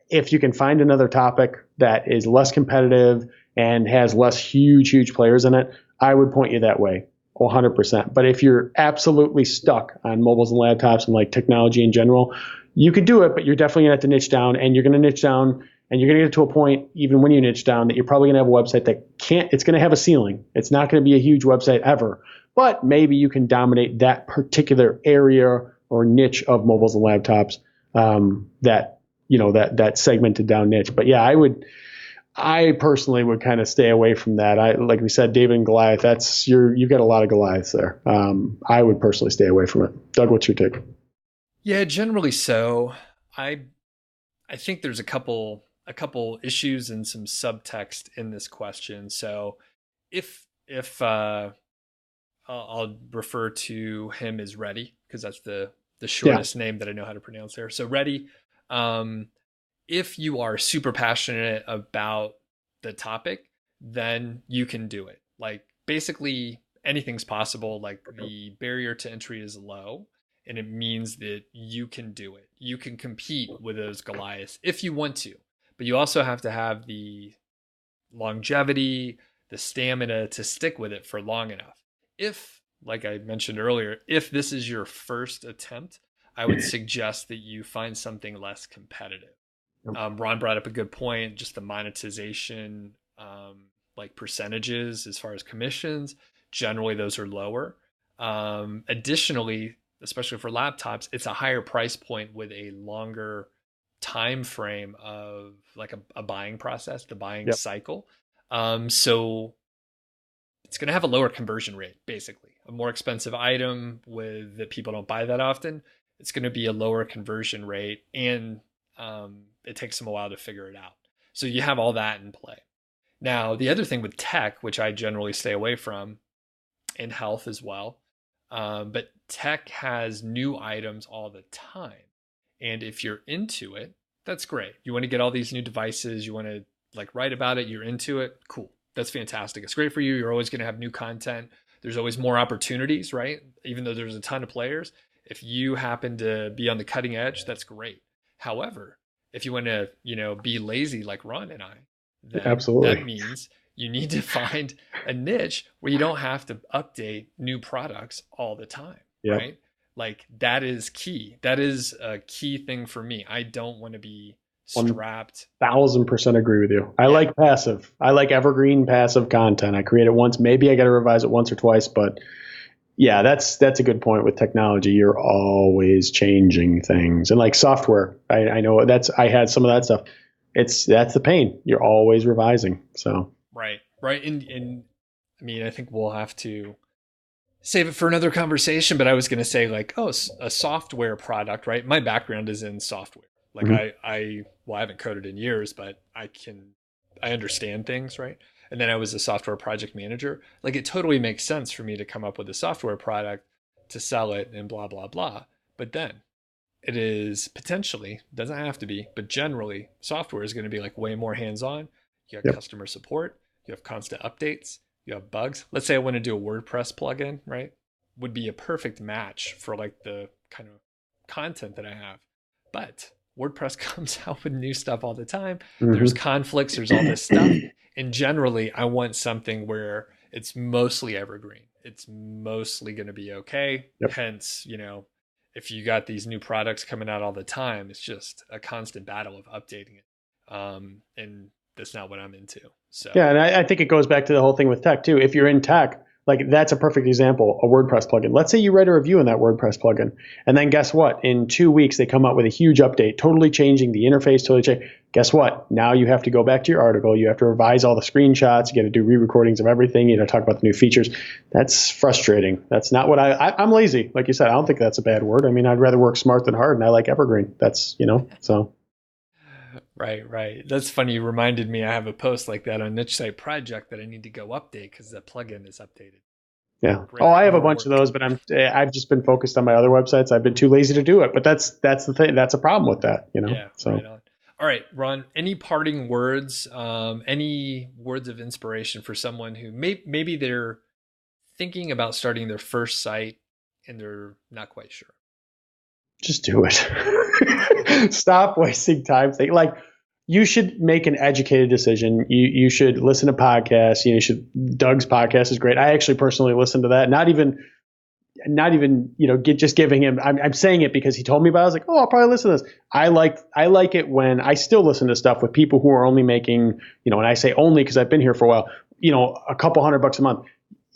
if you can find another topic that is less competitive and has less huge players in it, I would point you that way 100%. But if you're absolutely stuck on mobiles and laptops and like technology in general, you could do it, but you're definitely going to have to niche down, and you're going to niche down, and you're going to get to a point, even when you niche down, that you're probably going to have a website that it's going to have a ceiling. It's not going to be a huge website ever, but maybe you can dominate that particular area or niche of mobiles and laptops, that segmented down niche. But yeah, I personally would kind of stay away from that. Like we said, David and Goliath, you've got a lot of Goliaths there. I would personally stay away from it. Doug, what's your take? Yeah, generally so. I think there's a couple issues and some subtext in this question. So if I'll refer to him as Reddy because that's the Yeah. shortest name that I know how to pronounce there. So Reddy, um, if you are super passionate about the topic, then you can do it. Like basically anything's possible. Like the barrier to entry is low, and it means that you can do it. You can compete with those Goliaths if you want to, but you also have to have the longevity, the stamina to stick with it for long enough. If, like I mentioned earlier, if this is your first attempt, I would suggest that you find something less competitive. Ron brought up a good point, just the monetization, like percentages as far as commissions. Generally, those are lower. Additionally, especially for laptops, it's a higher price point with a longer time frame of like a buying process, the buying Yep. cycle. So it's going to have a lower conversion rate, basically. A more expensive item with that people don't buy that often, it's going to be a lower conversion rate, and it takes them a while to figure it out. So you have all that in play. Now, the other thing with tech, which I generally stay away from, and health as well, but tech has new items all the time. And if you're into it, that's great. You want to get all these new devices, you want to like write about it, you're into it, cool. That's fantastic. It's great for you. You're always going to have new content. There's always more opportunities, right? Even though there's a ton of players, if you happen to be on the cutting edge, that's great. However, if you want to, be lazy like Ron and I, then that Absolutely. means you need to find a niche where you don't have to update new products all the time, Yep. right? Like that is key. That is a key thing for me. I don't want to be strapped. 1,000% agree with you. I Yeah, like passive. I like evergreen passive content. I create it once. Maybe I got to revise it once or twice, but yeah, that's a good point with technology. You're always changing things, and like software, I know I had some of that stuff. That's the pain. You're always revising. So right, right. And I mean, I think we'll have to save it for another conversation. But I was going to say like, oh, a software product, right? My background is in software. Like mhm. I haven't coded in years, but I understand things, right? And then I was a software project manager. Like it totally makes sense for me to come up with a software product to sell it and blah blah blah. But then it is potentially, doesn't have to be, but generally software is going to be like way more hands-on. You have Yep. customer support, you have constant updates, you have bugs. Let's say I want to do a WordPress plugin, right? Would be a perfect match for like the kind of content that I have. But WordPress comes out with new stuff all the time. There's Mhm. conflicts, there's all this stuff. And generally I want something where it's mostly evergreen. It's mostly going to be okay. Yep. Hence, if you got these new products coming out all the time, it's just a constant battle of updating it. And that's not what I'm into. Yeah, So, and I think it goes back to the whole thing with tech too. If you're in tech, like that's a perfect example, a WordPress plugin. Let's say you write a review in that WordPress plugin, and then guess what? In 2 weeks, they come out with a huge update, totally changing the interface, totally change. Guess what? Now you have to go back to your article. You have to revise all the screenshots. You got to do re-recordings of everything. You know, talk about the new features. That's frustrating. That's not what I'm lazy. Like you said, I don't think that's a bad word. I mean, I'd rather work smart than hard, and I like evergreen. That's, so. right, right. That's funny. You reminded me I have a post like that on Niche Site Project that I need to go update because the plugin is updated. Yeah. Oh, Great. I have a More bunch of work. those, but I've just been focused on my other websites. I've been too lazy to do it. But that's the thing. That's a problem with that. Yeah, right So on. All right, Ron, any parting words, any words of inspiration for someone who maybe they're thinking about starting their first site and they're not quite sure? just do it. Stop wasting time. Like you should make an educated decision. You should listen to podcasts. Doug's podcast is great. I actually personally listen to that. Not even just giving him. I'm saying it because he told me about it. I was like, oh, I'll probably listen to this. I like it when I still listen to stuff with people who are only making, and I say only because I've been here for a while, a couple $100 a month.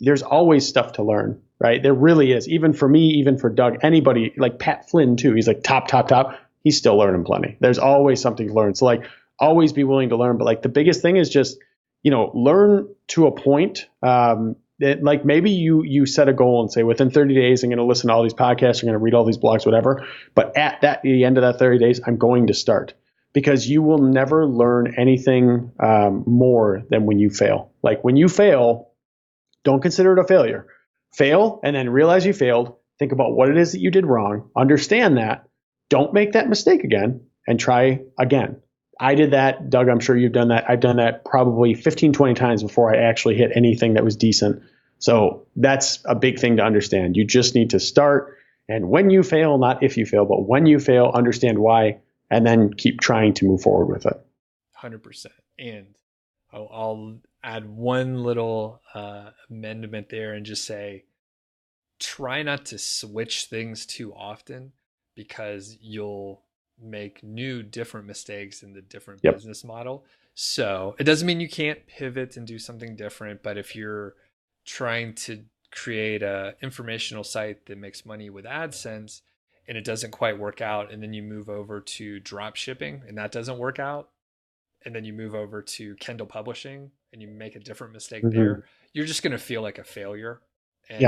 There's always stuff to learn, right? There really is. Even for me, even for Doug, anybody like Pat Flynn too. He's like top, top, top. He's still learning plenty. There's always something to learn. So like always be willing to learn. But like the biggest thing is just, learn to a point. Like maybe you set a goal and say within 30 days I'm going to listen to all these podcasts, I'm going to read all these blogs, whatever. But at the end of that 30 days, I'm going to start, because you will never learn anything more than when you fail. Like when you fail, Don't consider it a failure. Fail and then realize you failed. Think about what it is that you did wrong. Understand that. Don't make that mistake again and try again. I did that. Doug, I'm sure you've done that. I've done that probably 15, 20 times before I actually hit anything that was decent. So that's a big thing to understand. You just need to start. And when you fail, not if you fail, but when you fail, understand why, and then keep trying to move forward with it. 100%. And I'll add one little amendment there and just say, try not to switch things too often, because you'll make new, different mistakes in the different business model. So it doesn't mean you can't pivot and do something different, but if you're trying to create a informational site that makes money with AdSense and it doesn't quite work out, and then you move over to drop shipping and that doesn't work out, and then you move over to Kindle publishing and you make a different mistake there, you're just going to feel like a failure. And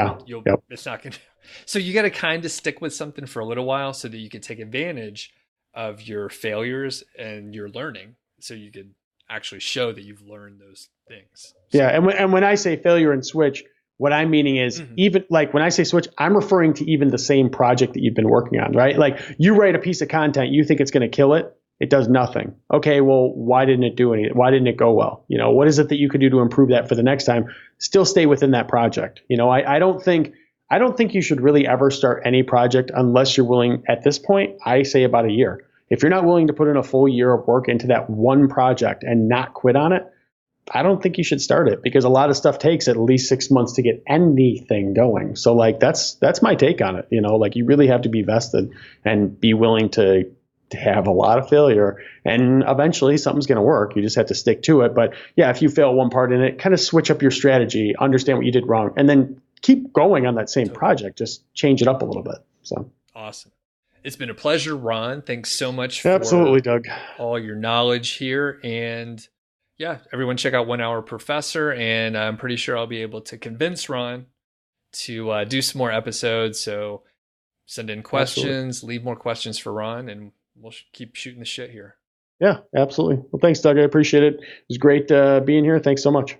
it's not going to. So you got to kind of stick with something for a little while so that you can take advantage of your failures and your learning, so you could actually show that you've learned those things. So, yeah. And when I say failure and switch, what I'm meaning is even like when I say switch, I'm referring to even the same project that you've been working on, right? Like you write a piece of content, you think it's going to kill it. It does nothing. Okay, well, why didn't it do anything? Why didn't it go well? What is it that you could do to improve that for the next time? Still stay within that project. I don't think you should really ever start any project unless you're willing. At this point, I say about a year. If you're not willing to put in a full year of work into that one project and not quit on it, I don't think you should start it, because a lot of stuff takes at least 6 months to get anything going. So like that's my take on it. Like you really have to be vested and be willing to have a lot of failure, and eventually something's going to work. You just have to stick to it. But yeah, if you fail one part in it, kind of switch up your strategy, understand what you did wrong, and then keep going on that same project. Just change it up a little bit. So awesome. It's been a pleasure, Ron. Thanks so much for absolutely, Doug, all your knowledge here. And yeah, everyone check out 1 Hour Professor, and I'm pretty sure I'll be able to convince Ron to do some more episodes. So send in questions, leave more questions for Ron, and we'll keep shooting the shit here. Yeah, absolutely. Well, thanks, Doug. I appreciate it. It was great being here. Thanks so much.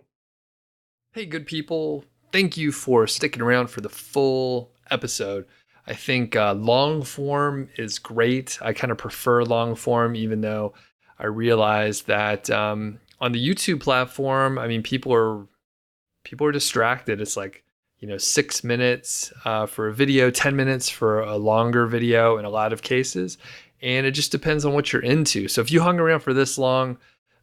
Hey, good people. Thank you for sticking around for the full episode. I think long form is great. I kind of prefer long form, even though I realize that on the YouTube platform, I mean, people are distracted. It's like, 6 minutes for a video, 10 minutes for a longer video in a lot of cases. And it just depends on what you're into. So if you hung around for this long,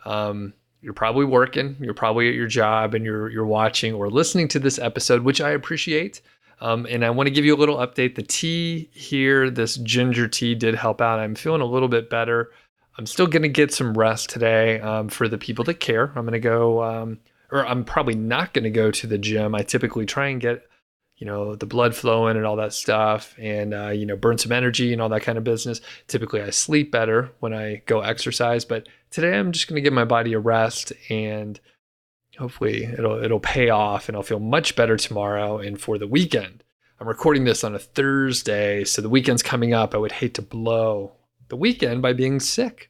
you're probably working, you're probably at your job, and you're watching or listening to this episode, which I appreciate. And I want to give you a little update. The tea here, this ginger tea, did help out. I'm feeling a little bit better. I'm still going to get some rest today for the people that care. I'm going to go, or I'm probably not going to go to the gym. I typically try and get the blood flowing and all that stuff, and, burn some energy and all that kind of business. Typically I sleep better when I go exercise, but today I'm just going to give my body a rest, and hopefully it'll pay off, and I'll feel much better tomorrow and for the weekend. I'm recording this on a Thursday, so the weekend's coming up. I would hate to blow the weekend by being sick,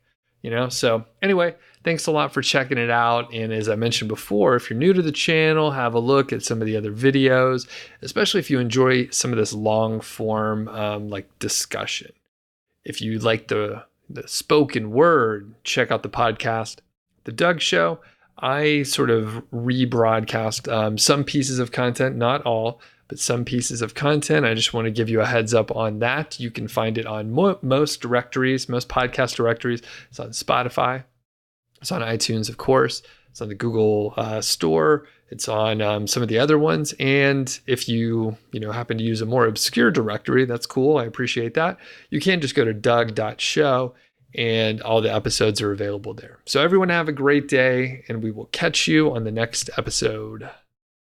So anyway, thanks a lot for checking it out. And as I mentioned before, if you're new to the channel, have a look at some of the other videos, especially if you enjoy some of this long form like discussion. If you like the spoken word, check out the podcast, The Doug Show. I sort of rebroadcast some pieces of content, not all, but some pieces of content. I just want to give you a heads up on that. You can find it on most directories, most podcast directories. It's on Spotify. It's on iTunes, of course. It's on the Google store. It's on some of the other ones. And if you happen to use a more obscure directory, that's cool. I appreciate that. You can just go to doug.show, and all the episodes are available there. So everyone have a great day, and we will catch you on the next episode.